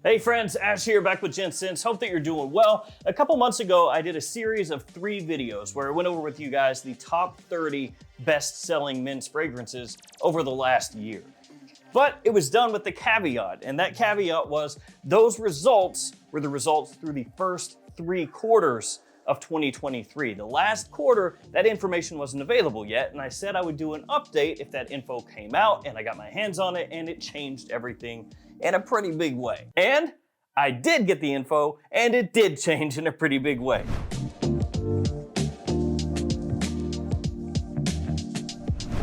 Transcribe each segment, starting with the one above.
Hey friends, Ash here, back with Gents. Hope that you're doing well. A couple months ago, I did a series of 3 videos where I went over with you guys the top 30 best-selling men's fragrances over the last year. But it was done with the caveat, and that caveat was those results were the results through the first 3 quarters of 2023. The last quarter, that information wasn't available yet, and I said I would do an update if that info came out, and I got my hands on it, and it changed everything in a pretty big way. And I did get the info, and it did change in a pretty big way.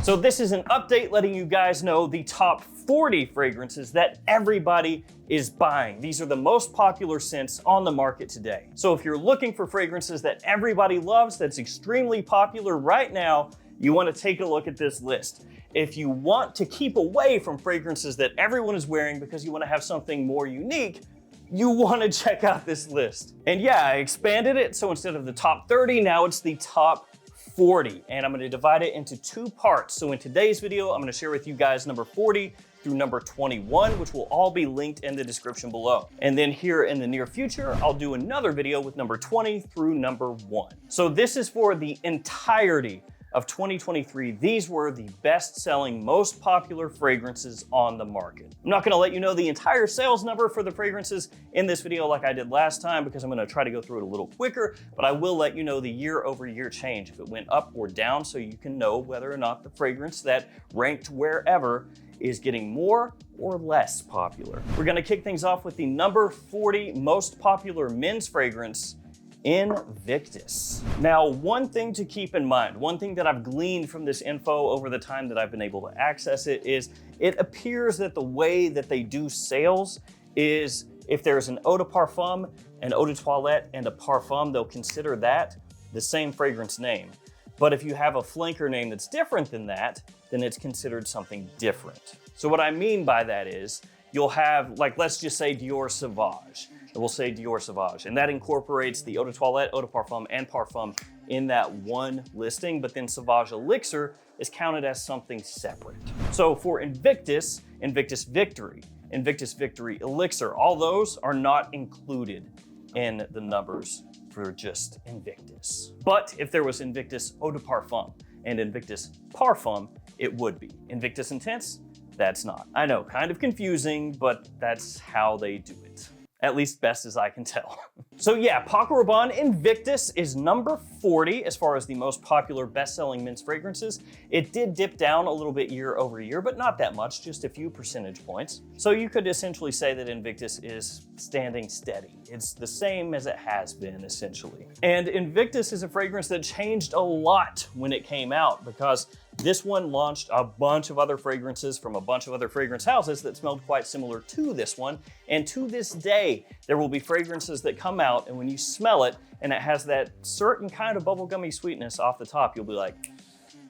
So this is an update letting you guys know the top 40 fragrances that everybody is buying. These are the most popular scents on the market today. So if you're looking for fragrances that everybody loves, that's extremely popular right now, you want to take a look at this list. If you want to keep away from fragrances that everyone is wearing because you want to have something more unique, you want to check out this list. And yeah, I expanded it, so instead of the top 30, now it's the top 40, and I'm going to divide it into 2 parts. So in today's video, I'm going to share with you guys number 40 through number 21, which will all be linked in the description below. And then here in the near future, I'll do another video with number 20 through number 1. So this is for the entirety of 2023. These were the best-selling, most popular fragrances on the market. I'm not gonna let you know the entire sales number for the fragrances in this video like I did last time because I'm gonna try to go through it a little quicker, but I will let you know the year-over-year change, if it went up or down, so you can know whether or not the fragrance that ranked wherever is getting more or less popular. We're gonna kick things off with the number 40 most popular men's fragrance, Invictus. Now, one thing to keep in mind, one thing that I've gleaned from this info over the time that I've been able to access it is it appears that the way that they do sales is if there's an eau de parfum, an eau de toilette, and a parfum, they'll consider that the same fragrance name. But if you have a flanker name that's different than that, then it's considered something different. So what I mean by that is you'll have, like, let's just say Dior Sauvage. We'll say Dior Sauvage, and that incorporates the eau de toilette, eau de parfum, and parfum in that one listing, but then Sauvage Elixir is counted as something separate. So for Invictus, Invictus Victory, Invictus Victory Elixir, all those are not included in the numbers for just Invictus. But if there was Invictus Eau de Parfum and Invictus Parfum, it would be. Invictus Intense, that's not. I know, kind of confusing, but that's how they do it. At least best as I can tell. So yeah, Paco Rabanne Invictus is number 40 as far as the most popular best-selling men's fragrances. It did dip down a little bit year over year, but not that much, just a few percentage points. So you could essentially say that Invictus is standing steady. It's the same as it has been, essentially. And Invictus is a fragrance that changed a lot when it came out because this one launched a bunch of other fragrances from a bunch of other fragrance houses that smelled quite similar to this one. And to this day, there will be fragrances that come out and when you smell it and it has that certain kind of bubblegummy sweetness off the top, you'll be like,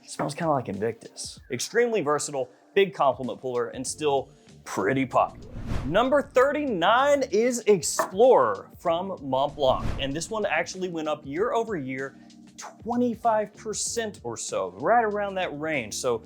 it smells kind of like Invictus. Extremely versatile, big compliment puller, and still pretty popular. Number 39 is Explorer from Mont Blanc. And this one actually went up year over year 25% or so, right around that range. So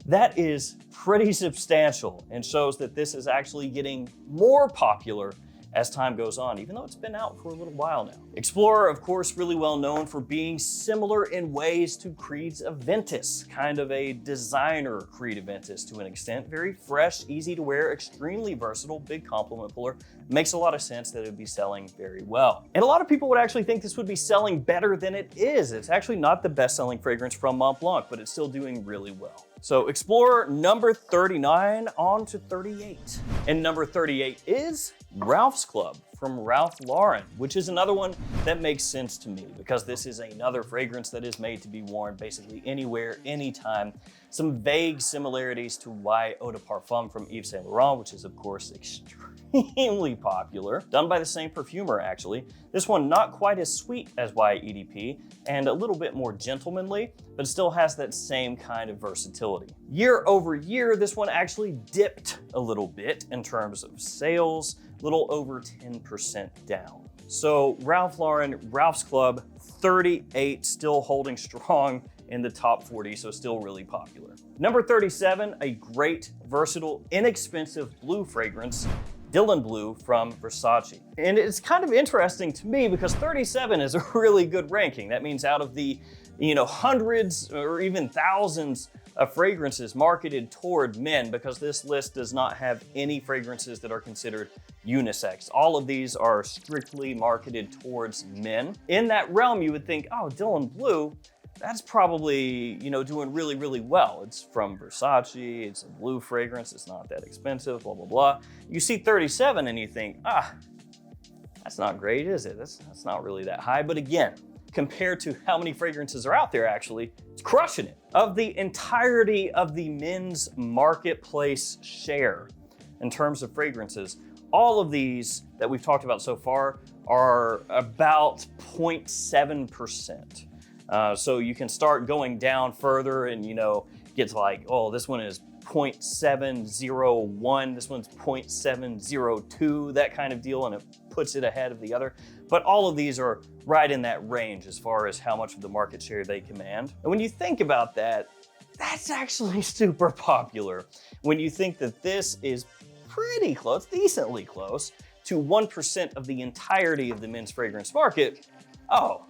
that is pretty substantial and shows that this is actually getting more popular as time goes on, even though it's been out for a little while now. Explorer, of course, really well known for being similar in ways to Creed's Aventus, kind of a designer Creed Aventus to an extent. Very fresh, easy to wear, extremely versatile, big compliment puller. Makes a lot of sense that it would be selling very well. And a lot of people would actually think this would be selling better than it is. It's actually not the best-selling fragrance from Mont Blanc, but it's still doing really well. So Explorer, number 39, on to 38. And number 38 is Ralph's Club from Ralph Lauren, which is another one that makes sense to me because this is another fragrance that is made to be worn basically anywhere, anytime. Some vague similarities to Y Eau de Parfum from Yves Saint Laurent, which is of course extremely popular. Done by the same perfumer actually. This one not quite as sweet as YEDP and a little bit more gentlemanly, but still has that same kind of versatility. Year over year, this one actually dipped a little bit in terms of sales, a little over 10% down. So Ralph Lauren, Ralph's Club, 38, still holding strong in the top 40, so still really popular. Number 37, a great, versatile, inexpensive blue fragrance, Dylan Blue from Versace. And it's kind of interesting to me because 37 is a really good ranking. That means out of the, hundreds or even thousands of fragrances marketed toward men, because this list does not have any fragrances that are considered unisex. All of these are strictly marketed towards men. In that realm, you would think, oh, Dylan Blue, that's probably, doing really, really well. It's from Versace, it's a blue fragrance, it's not that expensive, blah, blah, blah. You see 37 and you think, that's not great, is it? That's not really that high. But again, compared to how many fragrances are out there, actually, it's crushing it. Of the entirety of the men's marketplace share in terms of fragrances, all of these that we've talked about so far are about 0.7%. So you can start going down further and, get to like, oh, this one is 0.701, this one's 0.702, that kind of deal, and it puts it ahead of the other. But all of these are right in that range as far as how much of the market share they command. And when you think about that, that's actually super popular. When you think that this is pretty close, decently close, to 1% of the entirety of the men's fragrance market, oh,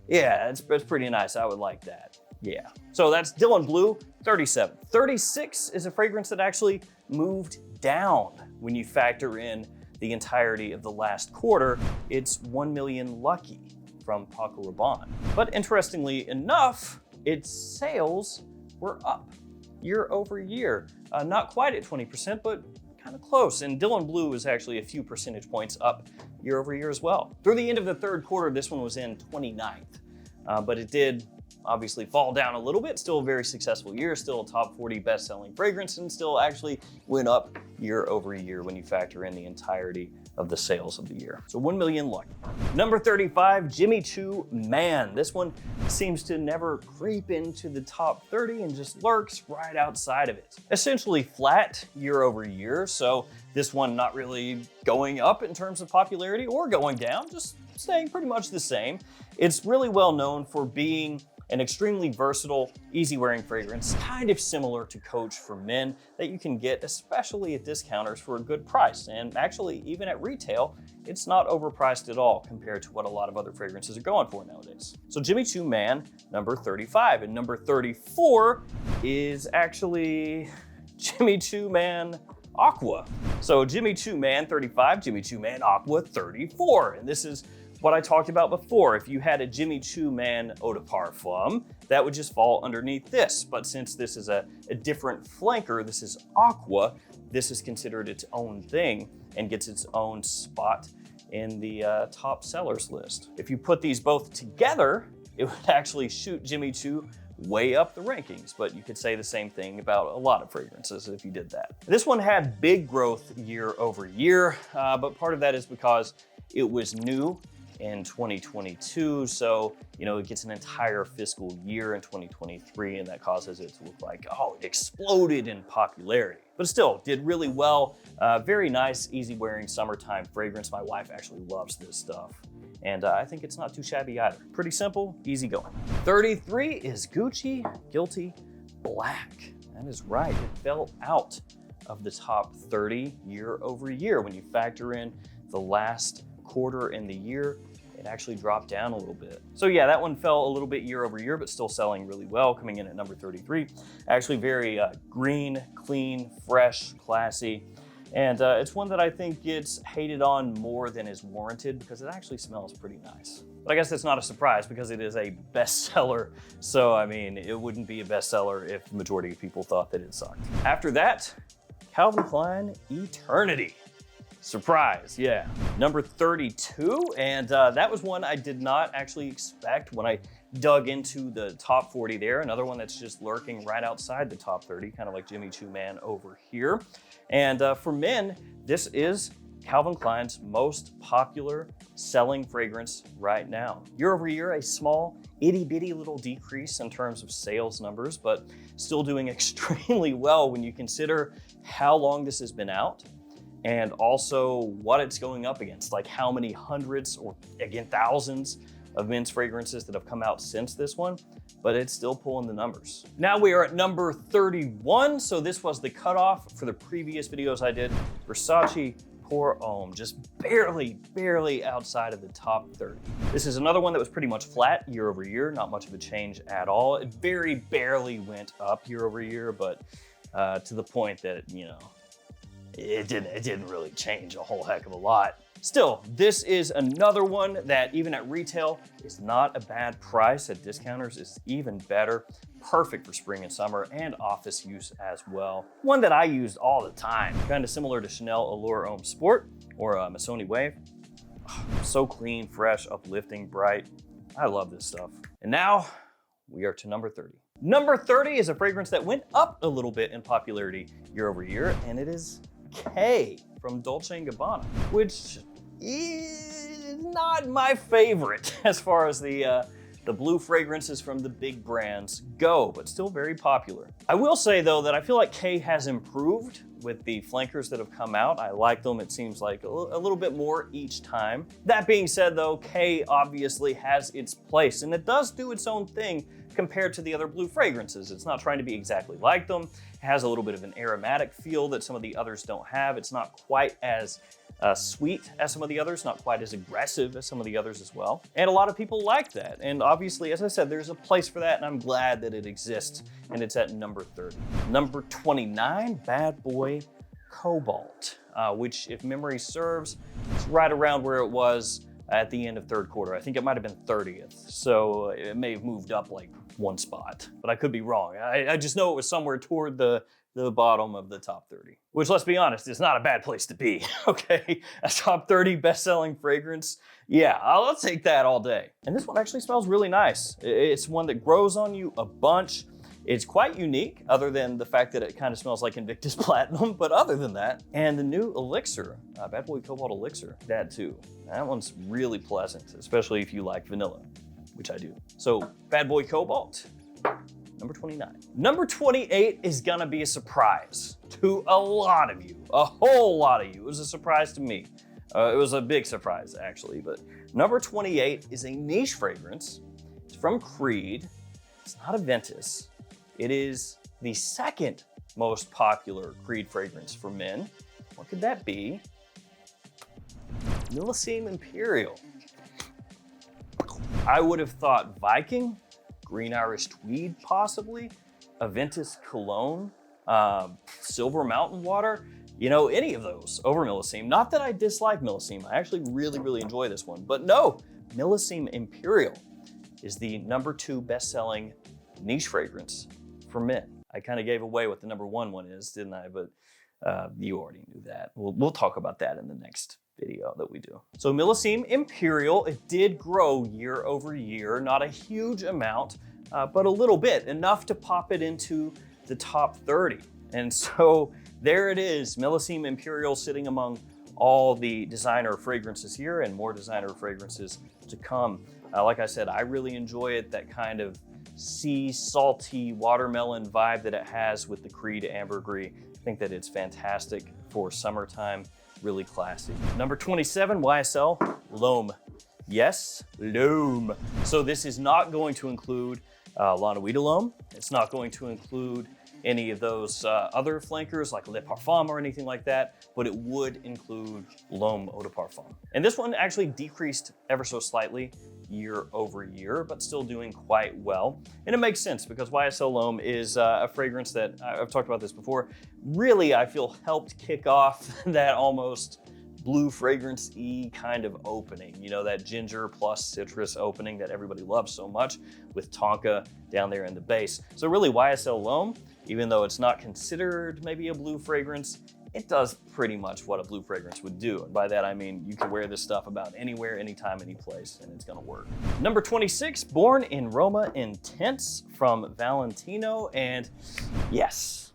yeah, it's pretty nice. I would like that. Yeah. So that's Dylan Blue, 37. 36 is a fragrance that actually moved down when you factor in the entirety of the last quarter. It's 1 Million Lucky from Paco Rabanne. But interestingly enough, its sales were up year over year. Not quite at 20%, but kind of close. And Dylan Blue is actually a few percentage points up year over year as well. Through the end of the third quarter, this one was in 29th, but it did obviously fall down a little bit. Still a very successful year, still a top 40 best-selling fragrance, and still actually went up year over year when you factor in the entirety of the sales of the year. So 1 Million Lucky. Number 35, Jimmy Choo Man. This one seems to never creep into the top 30 and just lurks right outside of it. Essentially flat year over year, so this one not really going up in terms of popularity or going down, just staying pretty much the same. It's really well known for being an extremely versatile, easy-wearing fragrance, kind of similar to Coach for men, that you can get especially at discounters for a good price. And actually, even at retail, it's not overpriced at all compared to what a lot of other fragrances are going for nowadays. So Jimmy Choo Man, number 35. And number 34 is actually Jimmy Choo Man Aqua. So Jimmy Choo Man 35, Jimmy Choo Man Aqua 34. And this is what I talked about before. If you had a Jimmy Choo Man Eau de Parfum, that would just fall underneath this. But since this is a different flanker, this is Aqua, this is considered its own thing and gets its own spot in the top sellers list. If you put these both together, it would actually shoot Jimmy Choo way up the rankings, but you could say the same thing about a lot of fragrances if you did that. This one had big growth year over year, but part of that is because it was new in 2022, so it gets an entire fiscal year in 2023, and that causes it to look like, oh, it exploded in popularity. But still, did really well. Very nice, easy-wearing summertime fragrance. My wife actually loves this stuff, and I think it's not too shabby either. Pretty simple, easy going. 33 is Gucci Guilty Black. That is right, it fell out of the top 30 year over year. When you factor in the last quarter in the year, it actually dropped down a little bit. So yeah, that one fell a little bit year over year, but still selling really well, coming in at number 33. Actually very green, clean, fresh, classy. And it's one that I think gets hated on more than is warranted because it actually smells pretty nice. But I guess that's not a surprise because it is a bestseller. So I mean, it wouldn't be a bestseller if the majority of people thought that it sucked. After that, Calvin Klein Eternity. Surprise, yeah. Number 32, and that was one I did not actually expect when I dug into the top 40 there. Another one that's just lurking right outside the top 30, kind of like Jimmy Choo Man over here. And for men, this is Calvin Klein's most popular selling fragrance right now. Year over year, a small, itty bitty little decrease in terms of sales numbers, but still doing extremely well when you consider how long this has been out and also what it's going up against, like how many hundreds or again thousands of men's fragrances that have come out since this one, but it's still pulling the numbers. Now we are at number 31, so this was the cutoff for the previous videos I did. Versace Po Home, just barely outside of the top 30. This is another one that was pretty much flat year over year, not much of a change at all. It very barely went up year over year, but to the point that, you know, it didn't really change a whole heck of a lot. Still, this is another one that even at retail is not a bad price. At discounters is even better. Perfect for spring and summer and office use as well. One that I used all the time, kind of similar to Chanel Allure Homme Sport or Missoni Wave. So clean, fresh, uplifting, bright. I love this stuff. And now we are to number 30. Number 30 is a fragrance that went up a little bit in popularity year over year, and it is K from Dolce & Gabbana, which is not my favorite as far as the blue fragrances from the big brands go, but still very popular. I will say though that I feel like K has improved with the flankers that have come out. I like them. It seems like a little bit more each time. That being said though, K obviously has its place and it does do its own thing compared to the other blue fragrances. It's not trying to be exactly like them. It has a little bit of an aromatic feel that some of the others don't have. It's not quite as sweet as some of the others, not quite as aggressive as some of the others as well. And a lot of people like that. And obviously, as I said, there's a place for that and I'm glad that it exists and it's at number 30. Number 29, Bad Boy Cobalt, which if memory serves, it's right around where it was at the end of third quarter. I think it might've been 30th. So it may have moved up like one spot, but I could be wrong. I just know it was somewhere toward the bottom of the top 30, which let's be honest, is not a bad place to be, okay? A top 30 best-selling fragrance, yeah, I'll take that all day. And this one actually smells really nice. It's one that grows on you a bunch. It's quite unique, other than the fact that it kind of smells like Invictus Platinum, but other than that, and the new Elixir, Bad Boy Cobalt Elixir, that too. That one's really pleasant, especially if you like vanilla, which I do. So Bad Boy Cobalt, number 29. Number 28 is gonna be a surprise to a lot of you, a whole lot of you. It was a surprise to me. It was a big surprise actually, but number 28 is a niche fragrance. It's from Creed. It's not a Ventus. It is the second most popular Creed fragrance for men. What could that be? MIM Imperial. I would have thought Viking, Green Irish Tweed possibly, Aventus Cologne, Silver Mountain Water, you know, any of those over Millesime. Not that I dislike Millesime, I actually really enjoy this one, but no, MIM Imperial is the number 2 best-selling niche fragrance for men. I kind of gave away what the number 1 one is, didn't I? But you already knew that. We'll talk about that in the next video that we do. So MIM Imperial, it did grow year over year, not a huge amount, but a little bit, enough to pop it into the top 30. And so there it is, MIM Imperial sitting among all the designer fragrances here and more designer fragrances to come. Like I said, I really enjoy it, that kind of sea, salty watermelon vibe that it has with the Creed Ambergris. I think that it's fantastic for summertime, really classy. Number 27, YSL L'Homme. Yes, L'Homme. So this is not going to include La Nuit de L'Homme. It's not going to include any of those other flankers like Le Parfum or anything like that, but it would include L'Homme Eau de Parfum. And this one actually decreased ever so slightly year over year, but still doing quite well. And it makes sense because YSL L'Homme is a fragrance that, I've talked about this before, really I feel helped kick off that almost blue fragrance-y kind of opening. You know, that ginger plus citrus opening that everybody loves so much with Tonka down there in the base. So really YSL L'Homme, even though it's not considered maybe a blue fragrance, it does pretty much what a blue fragrance would do. And by that, I mean, you can wear this stuff about anywhere, anytime, any place, and it's gonna work. Number 26, Born in Roma Intense from Valentino. And yes,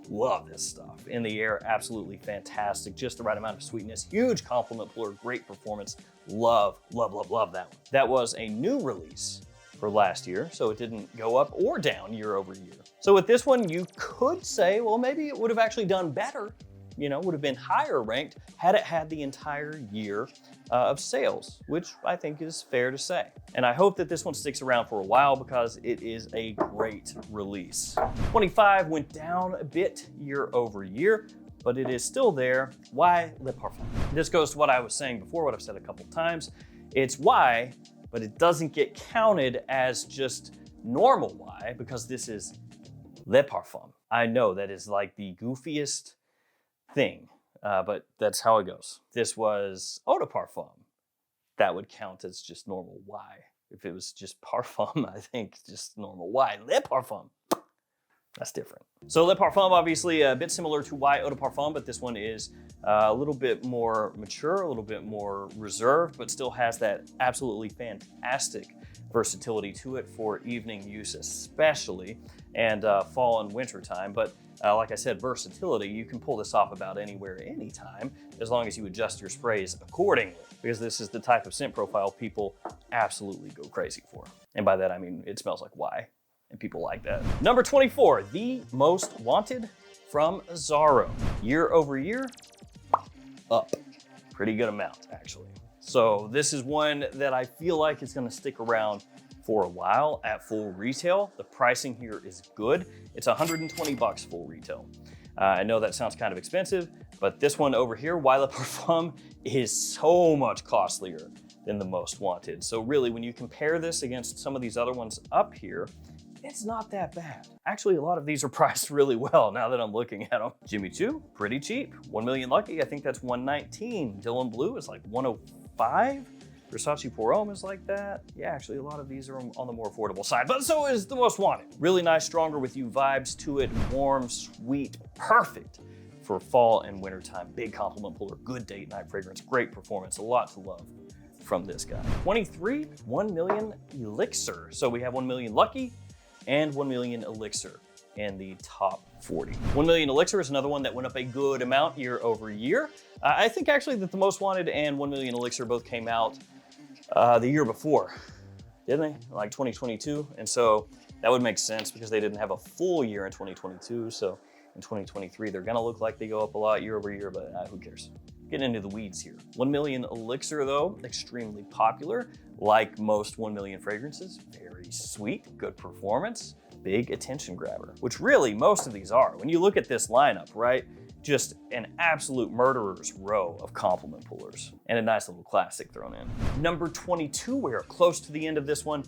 love this stuff. In the air, absolutely fantastic. Just the right amount of sweetness. Huge compliment for great performance. Love that one. That was a new release for last year, so it didn't go up or down year over year. So with this one, you could say, well, maybe it would have actually done better would have been higher ranked had it had the entire year of sales, which I think is fair to say. And I hope that this one sticks around for a while because it is a great release. 25 went down a bit year over year, but it is still there. Why Le Parfum? This goes to what I was saying before, what I've said a couple times. It's why, but it doesn't get counted as just normal why, because this is Le Parfum. I know that is like the goofiest thing, but that's how it goes. This was Eau de Parfum. That would count as just normal why. If it was just Parfum, I think just normal why. Le Parfum. That's different. So Le Parfum, obviously a bit similar to Why Eau de Parfum, but this one is a little bit more mature, a little bit more reserved, but still has that absolutely fantastic versatility to it for evening use especially, and fall and winter time. But like I said, versatility, you can pull this off about anywhere, anytime, as long as you adjust your sprays accordingly, because this is the type of scent profile people absolutely go crazy for. And by that, I mean, it smells like why. And people like that. Number 24, the most wanted from Azzaro. Year over year, up. Pretty good amount, actually. So this is one that I feel like is gonna stick around for a while at full retail. The pricing here is good. It's 120 bucks full retail. I know that sounds kind of expensive, but this one over here, Why Le Parfum, is so much costlier than the most wanted. So really, when you compare this against some of these other ones up here, it's not that bad. Actually, a lot of these are priced really well now that I'm looking at them. Jimmy Choo, pretty cheap. 1 Million Lucky, I think that's 119. Dylan Blue is like 105. Versace Po Home is like that. Yeah, actually a lot of these are on the more affordable side, but so is the most wanted. Really nice, stronger with you vibes to it. Warm, sweet, perfect for fall and winter time. Big compliment puller, good date night fragrance, great performance, a lot to love from this guy. 23, 1 Million Elixir. So we have 1 Million Lucky, and 1 Million Elixir in the top 40. 1 Million Elixir is another one that went up a good amount year over year. I think actually that the Most Wanted and 1 Million Elixir both came out the year before, didn't they? Like 2022. And so that would make sense because they didn't have a full year in 2022. So in 2023, they're gonna look like they go up a lot year over year, but who cares? Getting into the weeds here. 1 Million Elixir though, extremely popular. Like most 1 Million fragrances, very sweet, good performance, big attention grabber, which really most of these are. When you look at this lineup, right? Just an absolute murderer's row of compliment pullers and a nice little classic thrown in. Number 22, we are close to the end of this one,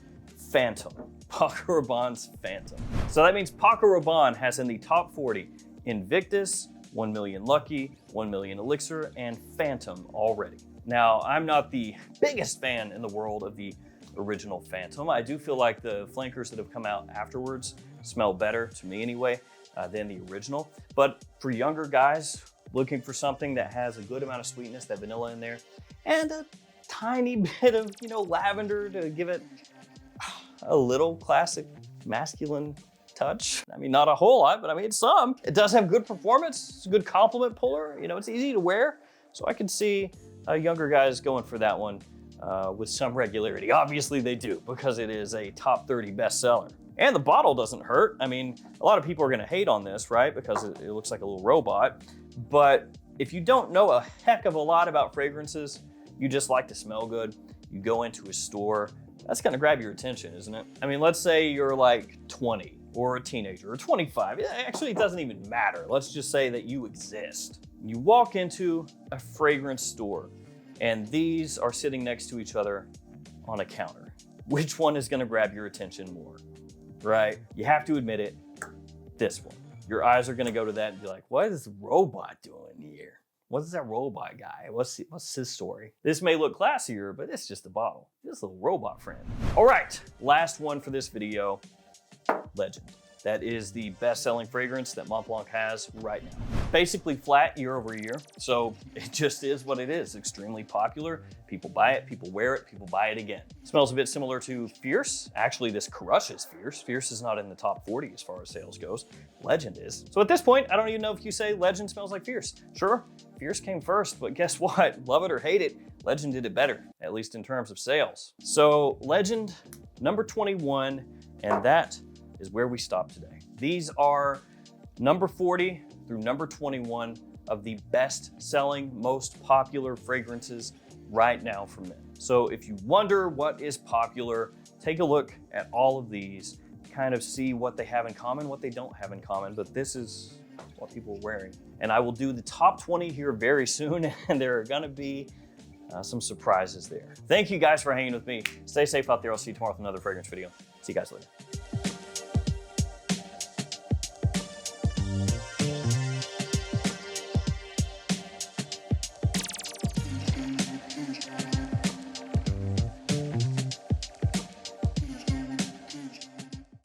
Phantom. Paco Rabanne's Phantom. So that means Paco Rabanne has in the top 40 Invictus, 1 Million Lucky, 1 Million Elixir, and Phantom already. Now, I'm not the biggest fan in the world of the original Phantom. I do feel like the flankers that have come out afterwards smell better, to me anyway, than the original. But for younger guys looking for something that has a good amount of sweetness, that vanilla in there, and a tiny bit of, lavender to give it a little classic masculine touch. I mean, not a whole lot, but I mean, some. It does have good performance. It's a good compliment puller. It's easy to wear. So I can see younger guys going for that one with some regularity. Obviously they do, because it is a top 30 bestseller. And the bottle doesn't hurt. I mean, a lot of people are gonna hate on this, right? Because it looks like a little robot. But if you don't know a heck of a lot about fragrances, you just like to smell good, you go into a store, that's gonna grab your attention, isn't it? I mean, let's say you're like 20 or a teenager or 25. Actually, it doesn't even matter. Let's just say that you exist. You walk into a fragrance store and these are sitting next to each other on a counter. Which one is gonna grab your attention more, right? You have to admit it, this one. Your eyes are gonna go to that and be like, what is the robot doing here? What is that robot guy? What's his story? This may look classier, but it's just a bottle. Just a little robot friend. All right, last one for this video, Legend. That is the best-selling fragrance that Montblanc has right now. Basically flat year over year, so it just is what it is. Extremely popular. People buy it, people wear it, people buy it again. Smells a bit similar to Fierce. Actually, this crushes Fierce. Fierce is not in the top 40 as far as sales goes. Legend is. So at this point, I don't even know if you say Legend smells like Fierce. Sure, Fierce came first, but guess what? Love it or hate it, Legend did it better, at least in terms of sales. So Legend, number 21, and that is where we stop today. These are number 40 through number 21 of the best-selling, most popular fragrances right now from MIM. So if you wonder what is popular, take a look at all of these, kind of see what they have in common, what they don't have in common, but this is what people are wearing. And I will do the top 20 here very soon, and there are gonna be some surprises there. Thank you guys for hanging with me. Stay safe out there. I'll see you tomorrow with another fragrance video. See you guys later.